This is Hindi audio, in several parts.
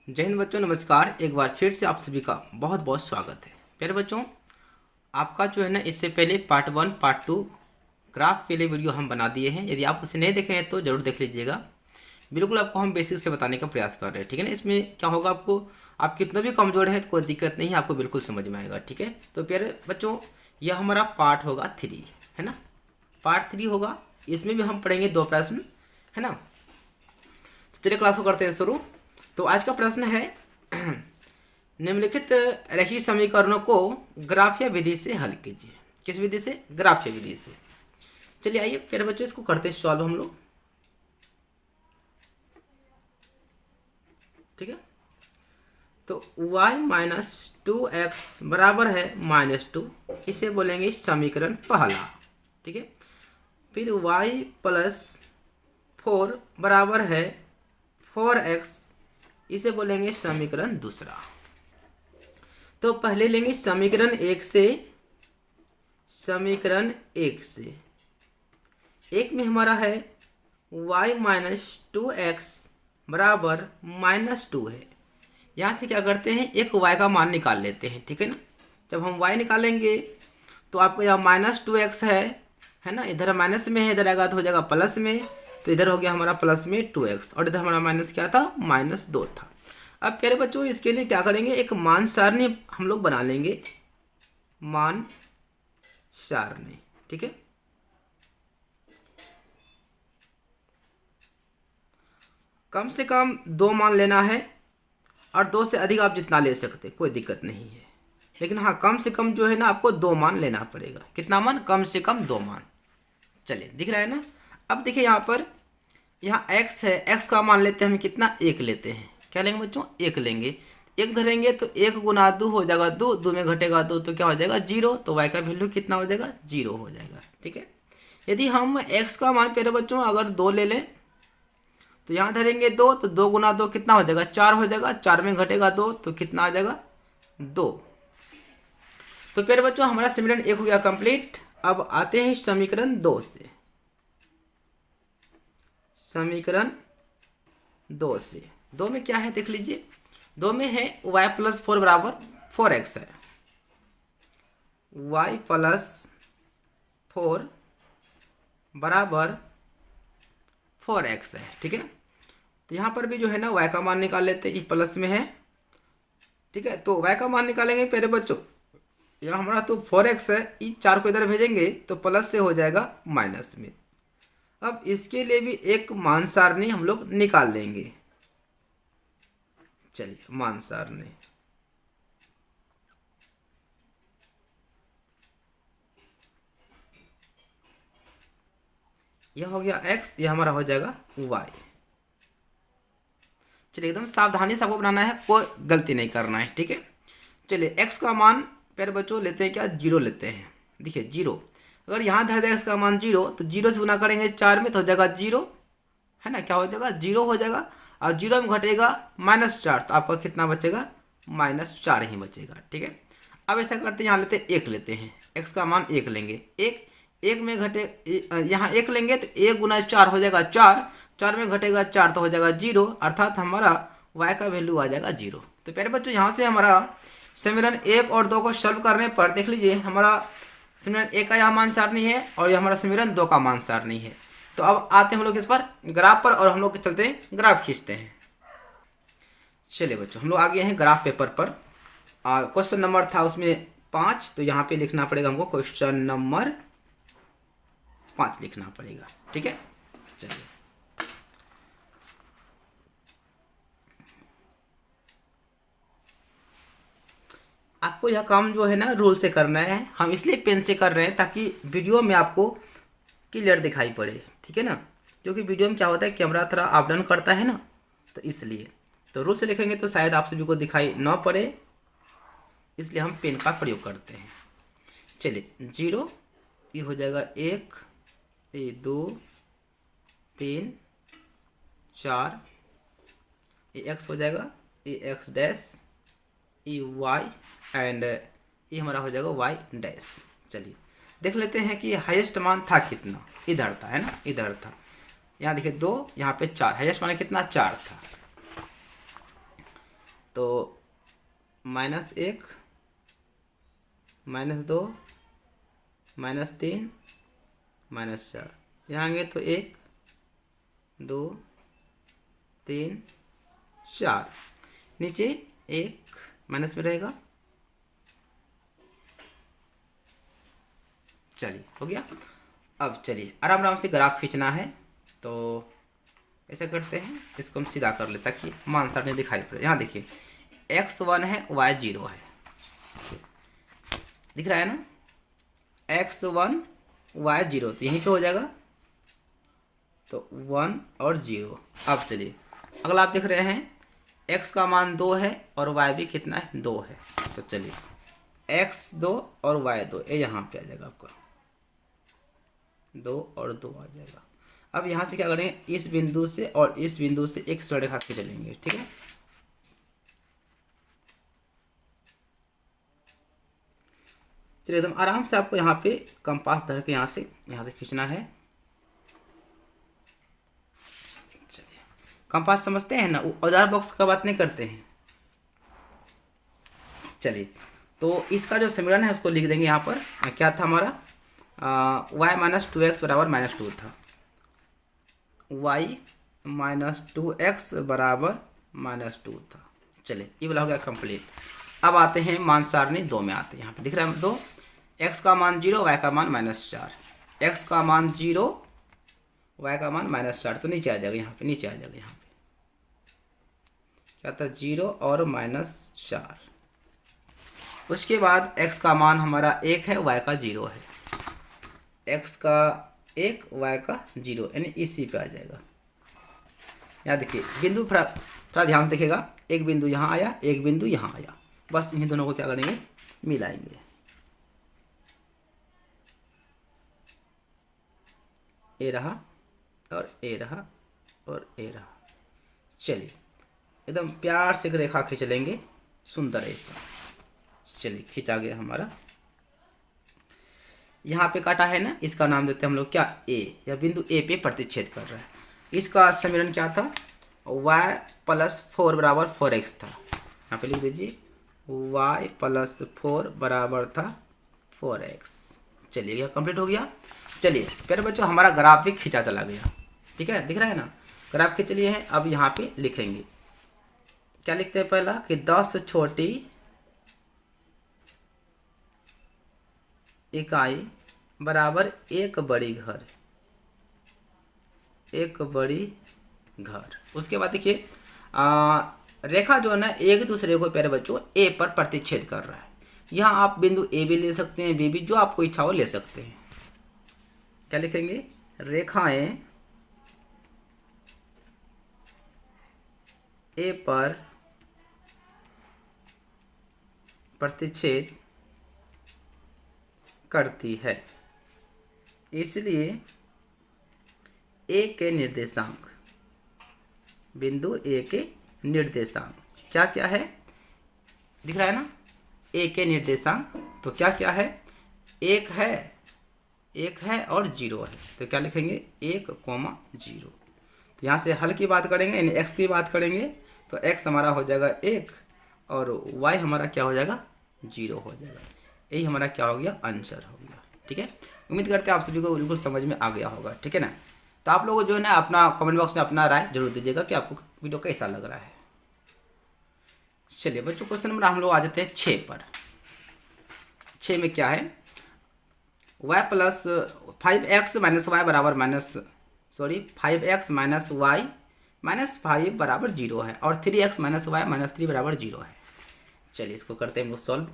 जय हिंद बच्चों, नमस्कार। एक बार फिर से आप सभी का बहुत बहुत स्वागत है। प्यारे बच्चों, आपका जो है ना, इससे पहले पार्ट 1 पार्ट 2 ग्राफ के लिए वीडियो हम बना दिए हैं। यदि आप उसे नहीं देखे हैं तो ज़रूर देख लीजिएगा। बिल्कुल आपको हम बेसिक से बताने का प्रयास कर रहे हैं, ठीक है ना। इसमें क्या होगा, आपको आप कितना भी कमज़ोर हैं तो कोई दिक्कत नहीं है, आपको बिल्कुल समझ में आएगा, ठीक है। तो प्यारे बच्चों, यह हमारा पार्ट होगा 3, है ना। पार्ट 3 होगा, इसमें भी हम पढ़ेंगे 2 प्रश्न, है ना। तो चलिए क्लास को करते हैं शुरू। तो आज का प्रश्न है निम्नलिखित रैखिक समीकरणों को ग्राफीय विधि से हल कीजिए। किस विधि से? ग्राफीय विधि से। चलिए आइए प्यारे बच्चों, इसको करते हैं सॉल्व हम लोग, ठीक है। तो y माइनस 2x बराबर है -2, इसे बोलेंगे समीकरण पहला, ठीक है। फिर y प्लस 4 बराबर है 4x, इसे बोलेंगे समीकरण दूसरा। तो पहले लेंगे समीकरण 1 से। समीकरण 1 से एक में हमारा है y माइनस 2x बराबर -2 है। यहाँ से क्या करते हैं, एक y का मान निकाल लेते हैं, ठीक है ना। जब हम y निकालेंगे तो आपको यहाँ -2x है ना, इधर माइनस में है, इधर आएगा तो हो जाएगा प्लस में, तो इधर हो गया हमारा प्लस में 2x, और इधर हमारा माइनस क्या था, -2 था। अब प्यारे बच्चों, इसके लिए क्या करेंगे, एक मान सारणी हम लोग बना लेंगे, मान सारणी, ठीक है। कम से कम 2 मान लेना है, और 2 से अधिक आप जितना ले सकते, कोई दिक्कत नहीं है। लेकिन हाँ, कम से कम जो है ना, आपको 2 मान लेना पड़ेगा। कितना मान? कम से कम 2 मान। चलिए, दिख रहा है ना। अब देखिए यहाँ पर, यहाँ x है, x का मान लेते हैं हम कितना, 1 लेते हैं। क्या लेंगे बच्चों? 1 लेंगे। 1 धरेंगे तो 1 गुना 2 हो जाएगा 2, 2 में घटेगा 2 तो क्या हो जाएगा, 0। तो y का वैल्यू कितना हो जाएगा, 0 हो जाएगा, ठीक है। यदि हम x का मान प्यारे बच्चों अगर 2 ले लें तो यहाँ धरेंगे 2, तो 2 गुना 2 कितना हो जाएगा, 4 हो जाएगा। 4 में घटेगा 2 तो कितना आ जाएगा, 2। तो प्यारे बच्चों, हमारा समीकरण 1 हो गया कंप्लीट। अब आते हैं समीकरण 2 से। समीकरण 2 से, 2 में क्या है देख लीजिए। 2 में है y प्लस 4 बराबर 4x है। y प्लस 4 बराबर 4x है, ठीक है। तो यहाँ पर भी जो है ना, y का मान निकाल लेते हैं, प्लस में है, ठीक है। तो y का मान निकालेंगे प्यारे बच्चों, यहाँ हमारा तो 4x है, इस 4 को इधर भेजेंगे तो प्लस से हो जाएगा माइनस में। अब इसके लिए भी एक मान सारणी हम लोग निकाल लेंगे। चलिए, मान सारणी, यह हो गया x, यह हमारा हो जाएगा y। चलिए, एकदम सावधानी से आपको बनाना है, कोई गलती नहीं करना है, ठीक है। चलिए, x का मान प्यारे बच्चों लेते हैं क्या, 0 लेते हैं। देखिए 0, अगर यहाँ धर दें x का मान 0, तो 0 से गुना करेंगे 4 में तो हो जाएगा 0, है ना। क्या हो जाएगा, 0 हो जाएगा। और 0 में घटेगा -4, तो आपका कितना बचेगा, -4 ही बचेगा, ठीक है। अब ऐसा करते हैं, यहाँ लेते हैं 1 लेते हैं, x का मान 1 लेंगे। 1 में घटे, यहाँ 1 लेंगे तो 1 गुना 4 हो जाएगा 4, 4 में घटेगा 4 तो हो जाएगा 0, अर्थात हमारा y का वैल्यू आ जाएगा 0। तो प्यारे बच्चों, यहाँ से हमारा समीकरण 1 और 2 को सॉल्व करने पर देख लीजिए, हमारा समीकरण 1 का यह मान सारणी है और यह हमारा समीकरण 2 का मान सारणी है। तो अब आते हैं हम लोग इस पर ग्राफ पर, और हम लोग चलते हैं ग्राफ खींचते हैं। चलिए बच्चों, हम लोग आ गए हैं ग्राफ पेपर पर। क्वेश्चन नंबर था उसमें 5, तो यहाँ पे लिखना पड़ेगा हमको क्वेश्चन नंबर 5 लिखना पड़ेगा, ठीक है। चलिए, आपको यह काम जो है ना, रूल से करना है। हम इसलिए पेन से कर रहे हैं ताकि वीडियो में आपको क्लियर दिखाई पड़े, ठीक है ना। क्योंकि वीडियो में क्या होता है, कैमरा थोड़ा अप डाउन करता है ना, तो इसलिए तो रूल से लिखेंगे तो शायद आप सभी को दिखाई न पड़े, इसलिए हम पेन का प्रयोग करते हैं। चलिए, 0, ये हो जाएगा 1, ये 2, 3, 4, ये x हो जाएगा, ये x डैश, ये y, एंड ये हमारा हो जाएगा y डैश। चलिए देख लेते हैं कि हाईएस्ट मान था कितना, इधर था, है ना, इधर था। यहाँ देखिए 2, यहाँ पे 4, हाईएस्ट मान कितना, 4 था। तो -1 -2 -3 -4, यहाँ आएंगे तो 1 2 3 4, नीचे 1 माइनस में रहेगा। चलिए हो गया। अब चलिए आराम आराम से ग्राफ खींचना है, तो ऐसा करते हैं, इसको हम सीधा कर लेते ताकि मान सामने दिखाई पड़े। यहाँ देखिए x1 है y0 है, दिख रहा है ना, x1 y0, तो यहीं पे हो जाएगा, तो 1 और 0। अब चलिए अगला आप देख रहे हैं x का मान 2 है और y भी कितना है, 2 है। तो चलिए x2 और y2, ये यहाँ पे आ जाएगा आपका 2 और 2 आ जाएगा। अब यहाँ से क्या करेंगे, इस बिंदु से और इस बिंदु से एक सरल रेखा के चलेंगे, ठीक है। चलिए एकदम आराम से आपको यहाँ पे कंपास धर के यहाँ से खींचना है। चलिए कंपास समझते हैं ना, औजार बॉक्स का बात नहीं करते हैं। चलिए तो इसका जो समीकरण है उसको लिख देंगे यहाँ पर। क्या था हमारा, y-2x बराबर -2 था, y-2x बराबर -2 था। चलिए ये वाला हो गया कंप्लीट। अब आते हैं मान सारणी 2 में आते हैं। यहाँ पे दिख रहा है 2, x का मान 0, y का मान -4, x का मान 0, y का मान -4, तो नीचे आ जाएगा, यहाँ पे नीचे आ जाएगा। यहाँ पे क्या था, 0 और -4। उसके बाद x का मान हमारा 1 है, y का 0 है, x का 1 y का 0, यानी इसी पे आ जाएगा। यहाँ देखिए बिंदु थोड़ा ध्यान से देखिएगा, एक बिंदु यहाँ आया, एक बिंदु यहाँ आया, बस इन्हीं दोनों को क्या करेंगे, मिलाएंगे। ए रहा और ए रहा और ए रहा। चलिए एकदम प्यार से एक रेखा खींच लेंगे, सुंदर ऐसा। चलिए खींचा गया हमारा, यहाँ पे काटा है ना, इसका नाम देते हैं हम लोग क्या, ए, या बिंदु ए पे प्रतिच्छेद कर रहा है। इसका समीकरण क्या था, y+4 बराबर 4x था। यहाँ पे लिख दीजिए y+4 बराबर था 4x। चलिए यह कंप्लीट हो गया। चलिए प्यारे बच्चों हमारा ग्राफ भी खींचा चला गया, ठीक है, दिख रहा है ना, ग्राफ खींच लिए हैं। अब यहाँ पे लिखेंगे, क्या लिखते हैं पहला कि 10 छोटी इकाई बराबर एक बड़ी घर, एक बड़ी घर। उसके बाद देखिए रेखा जो है ना एक दूसरे को प्यारे बच्चों ए पर प्रतिच्छेद कर रहा है। यहाँ आप बिंदु ए भी ले सकते हैं, बी भी, जो आपको इच्छा हो ले सकते हैं। क्या लिखेंगे, रेखाएं ए पर प्रतिच्छेद करती है, इसलिए ए के निर्देशांक, बिंदु ए के निर्देशांक क्या क्या है, दिख रहा है ना, ए के निर्देशांक तो क्या क्या है, एक है और 0 है। तो क्या लिखेंगे, 1, 0। तो यहाँ से हल की बात करेंगे, यानी x की बात करेंगे, तो x हमारा हो जाएगा 1 और y हमारा क्या हो जाएगा, 0 हो जाएगा। यही हमारा क्या हो गया, आंसर हो गया। ठीक है, उम्मीद करते हैं आप सभी को बिल्कुल समझ में आ गया होगा। ठीक है ना, तो आप लोग जो है ना अपना कमेंट बॉक्स में अपना राय जरूर दीजिएगा कि आपको वीडियो कैसा लग रहा है। चलिए बच्चों क्वेश्चन नंबर हम लोग आ जाते हैं 6 पर। 6 में क्या है, y+5x - y बराबर 5x - y -5 बराबर 0 है और 3x - y -3 बराबर 0 है। चलिए इसको करते हैं हम लोग सॉल्व।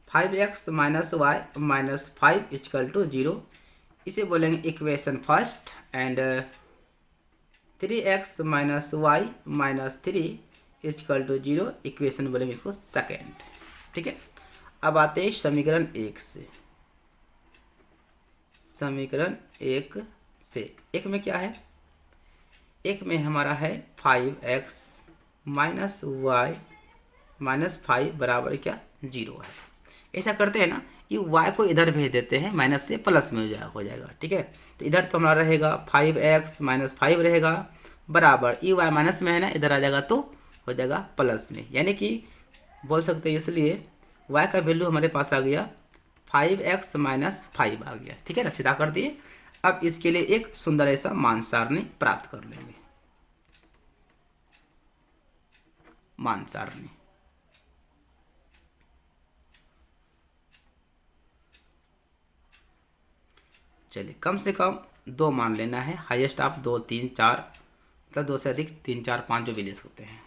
5x - y -5 = 0, इसे बोलेंगे equation first, and 3x - y -3 = 0, equation बोलेंगे इसको सेकेंड। ठीक है, अब आते हैं समीकरण 1 से। समीकरण 1 से, एक में क्या है, एक में हमारा है 5x - y -5 बराबर क्या, 0 है। ऐसा करते हैं ना कि y को इधर भेज देते हैं, माइनस से प्लस में हो जाएगा। ठीक है, तो इधर तो हमारा रहेगा 5x - 5 रहेगा, बराबर ई वाई माइनस में है ना, इधर आ जाएगा तो हो जाएगा प्लस में, यानी कि बोल सकते हैं इसलिए y का वैल्यू हमारे पास आ गया 5x माइनस 5 आ गया। ठीक है ना, सीधा कर दिए। अब इसके लिए एक सुंदर ऐसा मान सारणी प्राप्त कर लेंगे। मान सारणी चलिए, कम से कम 2 मान लेना है, हाईएस्ट आप 2 3 4 मतलब 2 से अधिक 3 4 5 जो भी ले सकते हैं,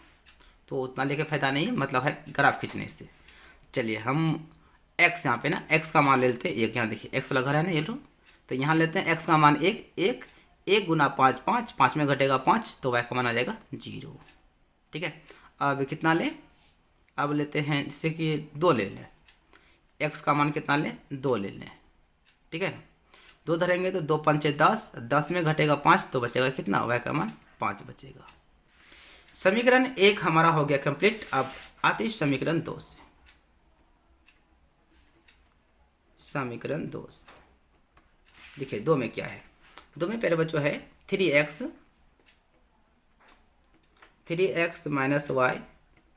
तो उतना लेके फायदा नहीं है, मतलब है ग्राफ खींचने से। चलिए हम x यहाँ पे ना x का मान ले लेते हैं एक, यहाँ देखिए x वाला घर है ना ये लो, तो यहाँ लेते हैं x का मान 1 गुना 5 5, 5 में घटेगा 5 तो y का मान आ जाएगा 0। ठीक है, अब कितना ले, अब लेते हैं जिससे कि 2 ले लें, x का मान कितना लें 2 ले लें। ठीक है, 2 धरेंगे तो 2 पंचे 10, 10 में घटेगा 5 तो बचेगा कितना, y का मान 5 बचेगा। समीकरण 1 हमारा हो गया कंप्लीट। अब आते समीकरण 2 से। समीकरण 2 से देखिए 2 में क्या है, 2 में पहले बच्चों है 3x माइनस वाई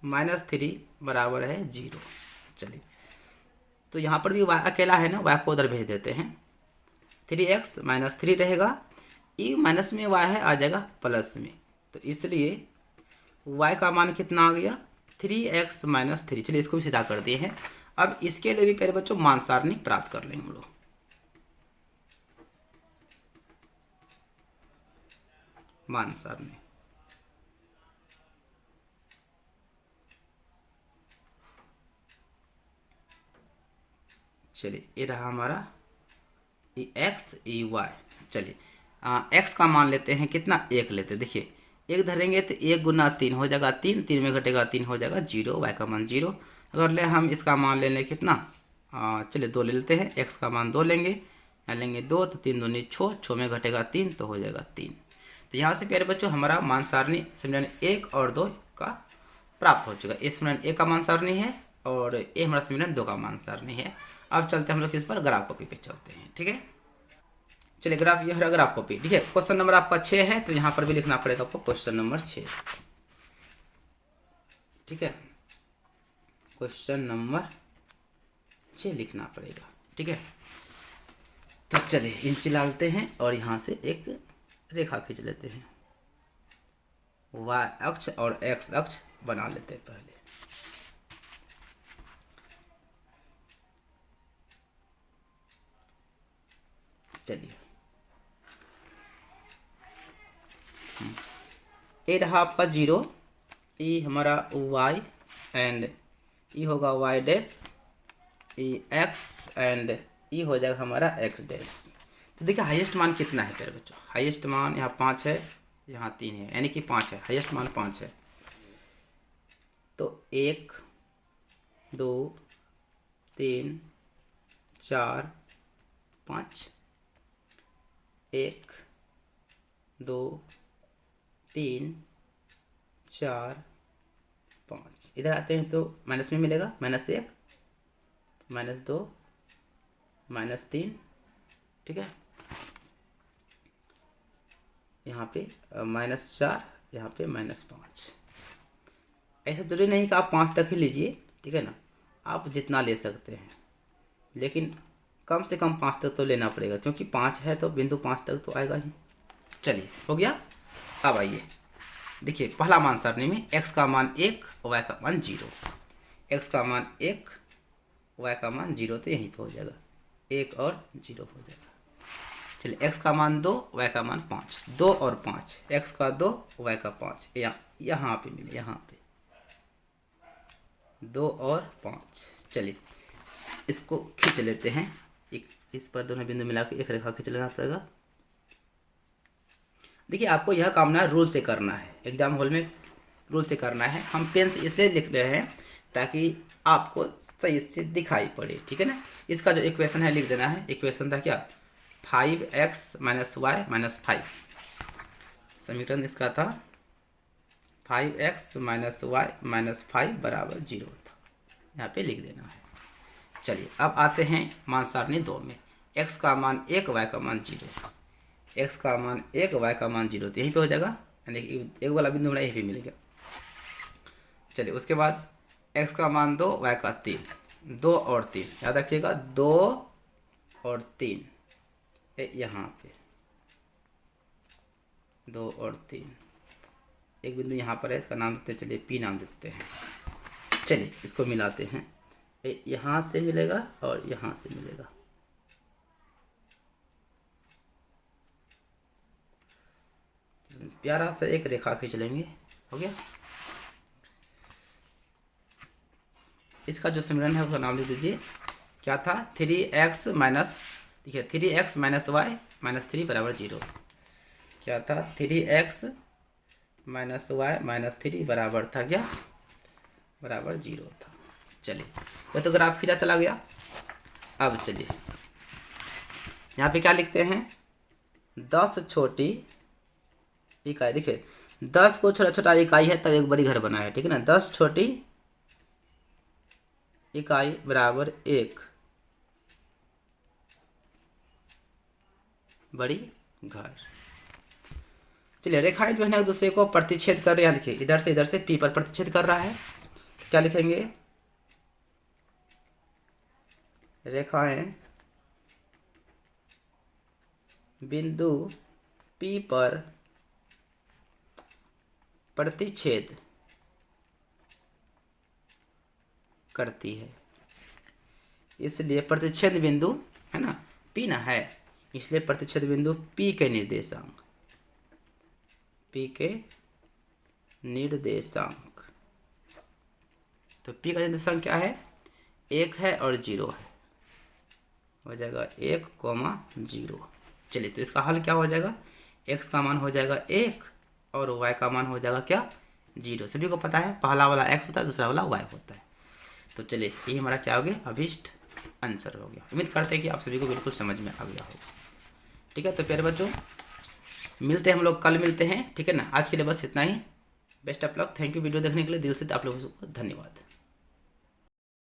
माइनस 3 बराबर है 0। चलिए, तो यहाँ पर भी y अकेला है ना, y को उधर भेज देते हैं। 3x माइनस 3 रहेगा, ई माइनस में y है आ जाएगा प्लस में, तो इसलिए y का मान कितना आ गया 3x माइनस 3। चलिए इसको भी सीधा कर दिए हैं। अब इसके लिए भी पहले बच्चों मान सारणी प्राप्त कर लेंगे हम लोग। मान सारणी चलिए, ये रहा हमारा ई एक्स ई वाई। चलिए x का मान लेते हैं कितना, 1 लेते हैं। देखिए 1 धरेंगे तो 1 गुना 3 हो जाएगा 3, 3 में घटेगा 3 हो जाएगा 0, y का मान 0। अगर ले हम इसका मान ले लें कितना, चलिए 2 ले लेते हैं, x का मान 2 लेंगे, यहाँ लेंगे 2 तो 3 दूनी 6, 6 में घटेगा 3 तो हो जाएगा 3। तो यहाँ से प्यारे बच्चों हमारा मान सारणी समीकरण 1 और 2 का प्राप्त हो चुका है। ये समीकरण 1 का मान सारणी है और ये हमारा समीकरण 2 का मान सारणी है। अब चलते हैं हम लोग इस पर ग्राफ कॉपी पे चलते हैं। ठीक है, चलिए ग्राफ यह है ग्राफ कॉपी। ठीक है, क्वेश्चन नंबर आपका 6 है, तो यहाँ पर भी लिखना पड़ेगा आपको क्वेश्चन नंबर 6। ठीक है, क्वेश्चन नंबर 6 लिखना पड़ेगा। ठीक है, तो चलिए इंच डालते हैं और यहाँ से एक रेखा खींच लेते हैं, y अक्ष और x अक्ष बना लेते हैं पहले। चलिए ये रहा आपका 0, ये हमारा y एंड ये होगा y डैश, ये x एंड ये हो जाएगा हमारा x डैश। तो देखिए हाईएस्ट मान कितना है प्यारे बच्चों, हाईएस्ट मान यहाँ 5 है, यहाँ 3 है, यानी कि 5 है, हाईएस्ट मान 5 है। तो 1 2 3 4 5, 1 2 3 4 5, इधर आते हैं तो माइनस में मिलेगा, -1 -2 -3। ठीक है, यहाँ पे -4, यहाँ पे -5। ऐसा जरूरी नहीं कि आप 5 तक ही लीजिए, ठीक है ना, आप जितना ले सकते हैं, लेकिन कम से कम 5 तक तो लेना पड़ेगा, क्योंकि 5 है तो बिंदु 5 तक तो आएगा ही। चलिए हो गया। अब आइए देखिए पहला मान सारणी में x का मान 1 y का मान 0, x का मान 1 y का मान 0, तो यहीं पे हो जाएगा 1 और 0 हो जाएगा। चलिए x का मान 2 y का मान 5, 2 और 5, x का 2 y का 5, यहाँ पे मिले, यहाँ पे 2 और 5। चलिए इसको खींच लेते हैं, एक इस पर दोनों बिंदु मिला के एक रेखा खींच लेना पड़ेगा। देखिए आपको यह काम ना रूल से करना है, एग्जाम हॉल में रूल से करना है। हम पेन से इसलिए लिख रहे हैं ताकि आपको सही से दिखाई पड़े, ठीक है ना। इसका जो इक्वेशन है लिख देना है, इक्वेशन था क्या 5x माइनस वाई माइनस 5, समीकरण इसका था 5x माइनस वाई माइनस 5 बराबर 0 था, यहाँ पे लिख देना है। चलिए अब आते हैं मान सारणी 2 में, x का मान 1 y का मान 0, x का मान 1 y का मान 0, तो यहीं पे हो जाएगा यानी एक वाला बिंदु हमारा ये भी मिलेगा। चलिए उसके बाद x का मान 2, y का 3, 2 और 3 याद रखिएगा, 2 और 3 यहाँ पे 2 और 3, एक बिंदु यहाँ पर है, इसका नाम देते हैं, चलिए p नाम देते हैं। चलिए इसको मिलाते हैं, यहाँ से मिलेगा और यहाँ से मिलेगा। प्यारा सा एक रेखा खींच लेंगे, हो गया। इसका जो समीकरण है उसका नाम लिख दीजिए, क्या था, 3x माइनस, देखिए 3x माइनस वाई माइनस 3 बराबर 0। क्या था, 3x माइनस वाई माइनस 3 बराबर था क्या, बराबर 0 था। चलिए ये तो ग्राफ खींचा चला गया। अब चलिए यहाँ पे क्या लिखते हैं, 10 छोटी इकाई, देखिए 10 को छोटा छोटा इकाई है तब एक बड़ी घर बना है, ठीक है ना। 10 छोटी इकाई बराबर एक बड़ी घर। चलिए रेखाएं जो है ना एक दूसरे को प्रतिच्छेद कर रहे हैं, देखिए इधर से पी पर प्रतिच्छेद कर रहा है, क्या लिखेंगे, रेखाएं बिंदु पी पर प्रतिच्छेद करती है, इसलिए प्रतिच्छेद बिंदु है ना पी ना है, इसलिए प्रतिच्छेद बिंदु पी के निर्देशांक, पी के निर्देशांक, तो पी का निर्देशांक क्या है, 1 है और 0 है, हो जाएगा 1,0। चलिए तो इसका हल क्या हो जाएगा, x का मान हो जाएगा 1 और y का मान हो जाएगा क्या, 0। सभी को पता है पहला वाला x होता है, दूसरा वाला y होता है। तो चलिए ये हमारा क्या हो गया, अभीष्ट आंसर हो गया। उम्मीद करते हैं कि आप सभी को बिल्कुल समझ में आ गया होगा। ठीक है, तो प्यारे बच्चों मिलते हैं, हम लोग कल मिलते हैं, ठीक है ना। आज के लिए बस इतना ही, best of luck, thank you video देखने के लिए, दिल से आप लोगों को धन्यवाद।